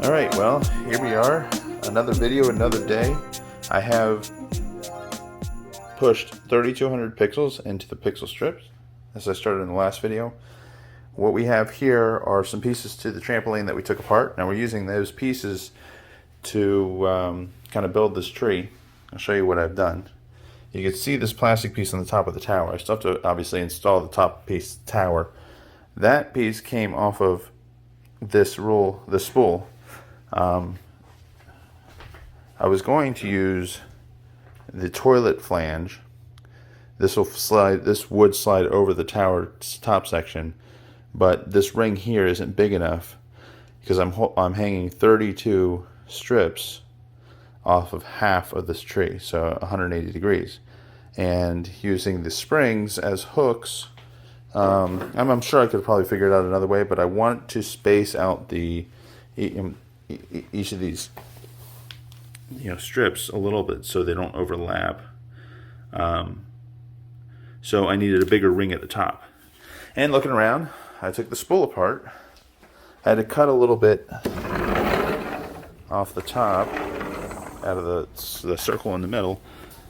Alright, well, here we are. Another video, another day. I have pushed 3200 pixels into the pixel strips, as I started in the last video. What we have here are some pieces to the trampoline that we took apart. Now we're using those pieces to kind of build this tree. I'll show you what I've done. You can see this plastic piece on the top of the tower. I still have to obviously install the top piece tower. That piece came off of this spool. I was going to use the toilet flange. This would slide over the tower's top section, but this ring here isn't big enough because I'm hanging 32 strips off of half of this tree, so 180 degrees, and using the springs as hooks. I'm sure I could probably figure it out another way, but I want to space out each of these strips a little bit so they don't overlap. So I needed a bigger ring at the top. And looking around, I took the spool apart. I had to cut a little bit off the top out of the circle in the middle,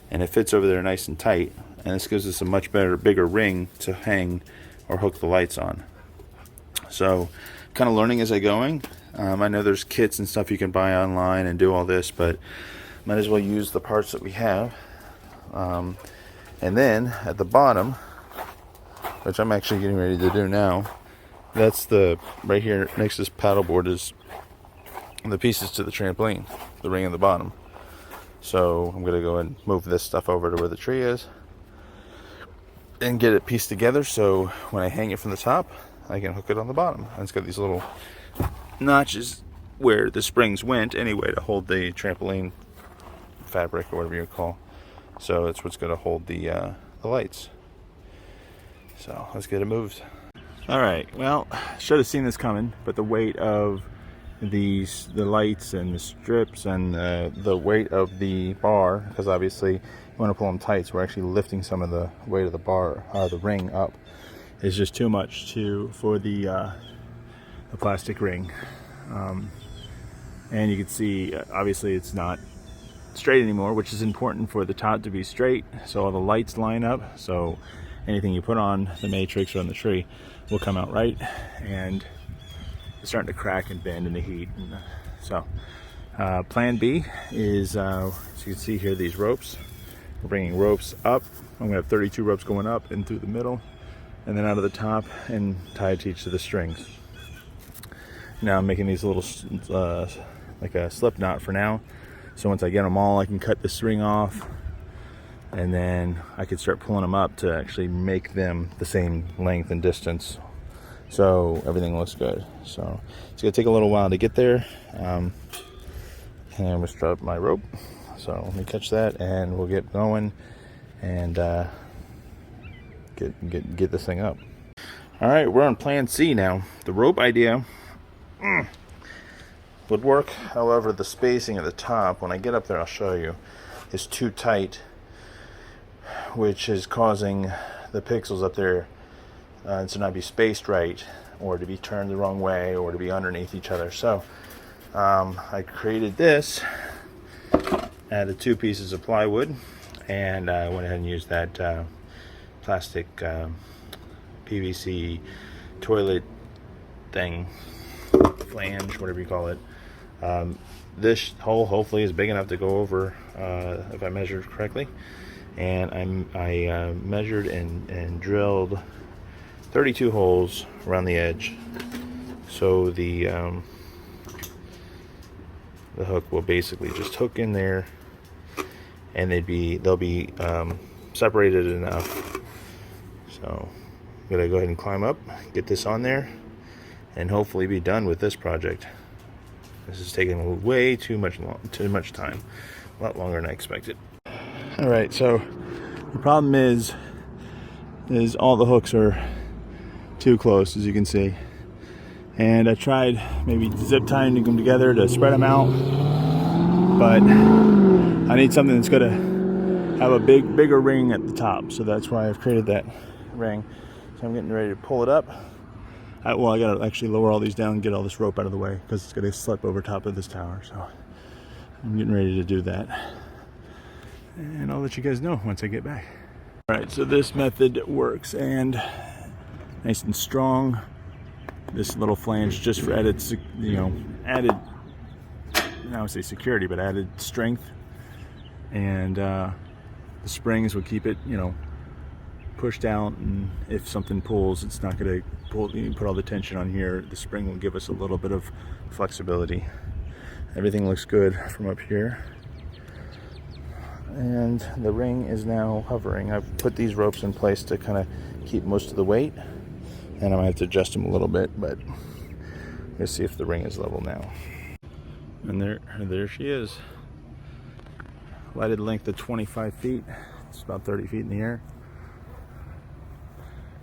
and it fits over there nice and tight. And this gives us a much bigger ring to hang or hook the lights on. So kind of learning as I going. I know there's kits and stuff you can buy online and do all this, but might as well use the parts that we have. And then at the bottom, which I'm actually getting ready to do now, that's right here next to this paddleboard is the pieces to the trampoline, the ring at the bottom. So I'm going to go and move this stuff over to where the tree is and get it pieced together so when I hang it from the top, I can hook it on the bottom. And it's got these little notches where the springs went anyway to hold the trampoline fabric or whatever you call. So it's what's going to hold the lights. So let's get it moved. All right. Well, should have seen this coming, but the weight of the lights and the strips and the weight of the bar, because obviously you want to pull them tight, so we're actually lifting some of the weight of the bar, the ring up, is just too much for the plastic ring. And you can see obviously it's not straight anymore, which is important for the top to be straight so all the lights line up, so anything you put on the matrix or on the tree will come out right, and it's starting to crack and bend in the heat. And so plan B is, as you can see here, these ropes. We're bringing ropes up. I'm going to have 32 ropes going up and through the middle and then out of the top and tied to each of the strings. Now I'm making these little like a slip knot for now, so once I get them all I can cut this ring off and then I could start pulling them up to actually make them the same length and distance, so everything looks good. So it's gonna take a little while to get there, and I'm gonna strap my rope, so let me catch that and we'll get going and get this thing up. All right, we're on plan C now. The rope idea would work, however the spacing at the top, when I get up there I'll show you, is too tight, which is causing the pixels up there to not be spaced right, or to be turned the wrong way, or to be underneath each other. So I created this, added 2 pieces of plywood, and I went ahead and used that plastic PVC toilet thing, flange, whatever you call it. This hole hopefully is big enough to go over, if I measured correctly, and I measured and drilled 32 holes around the edge, so the hook will basically just hook in there, and they'll be separated enough. So I'm gonna go ahead and climb up, get this on there, and hopefully be done with this project. This is taking way too much time, a lot longer than I expected. All right, so the problem is all the hooks are too close, as you can see, and I tried maybe zip tying them together to spread them out, but I need something that's gonna have a bigger ring at the top, so that's why I've created that ring. So I'm getting ready to pull it up. I gotta actually lower all these down and get all this rope out of the way because it's gonna slip over top of this tower. So I'm getting ready to do that, and I'll let you guys know once I get back. All right, so this method works, and nice and strong. This little flange just for added, added, I would say security, but added strength. And the springs will keep it, pushed out, and if something pulls, it's not going to pull. You put all the tension on here. The spring will give us a little bit of flexibility. Everything looks good from up here, and the ring is now hovering. I've put these ropes in place to kind of keep most of the weight, and I might have to adjust them a little bit, but let's see if the ring is level now. And there she is. Lighted length of 25 feet. It's about 30 feet in the air.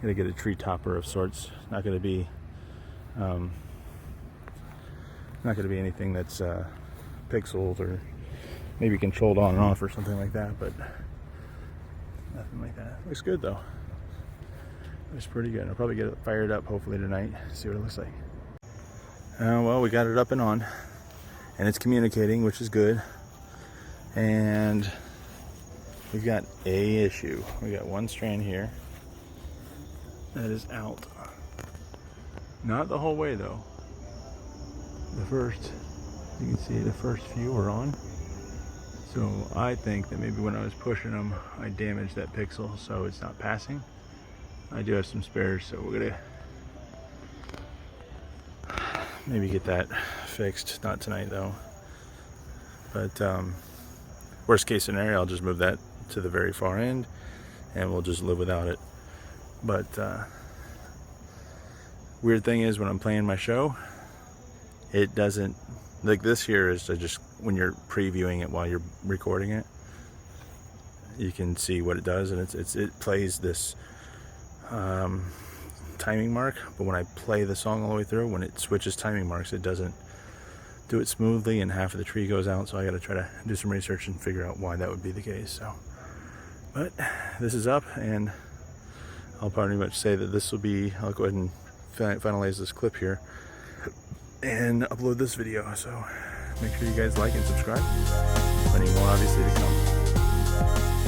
Gonna get a tree topper of sorts. Not gonna be anything that's pixeled or maybe controlled on and off or something like that, but nothing like that. Looks good though. Looks pretty good. I'll probably get it fired up hopefully tonight, see what it looks like. Well, we got it up and on, and it's communicating, which is good. And we've got a issue. We got one strand here that is out. Not the whole way though. You can see the first few are on. So I think that maybe when I was pushing them, I damaged that pixel, so it's not passing. I do have some spares, so we're gonna maybe get that fixed. Not tonight though. But worst case scenario, I'll just move that to the very far end and we'll just live without it. But weird thing is, when I'm playing my show, it doesn't, like this here is just when you're previewing it while you're recording it, you can see what it does, and it plays this timing mark, but when I play the song all the way through, when it switches timing marks, it doesn't do it smoothly, and half of the tree goes out. So I got to try to do some research and figure out why that would be the case. So, but this is up, and I'll pretty much say that this will be, I'll go ahead and finalize this clip here and upload this video. So make sure you guys like and subscribe. Plenty more obviously to come.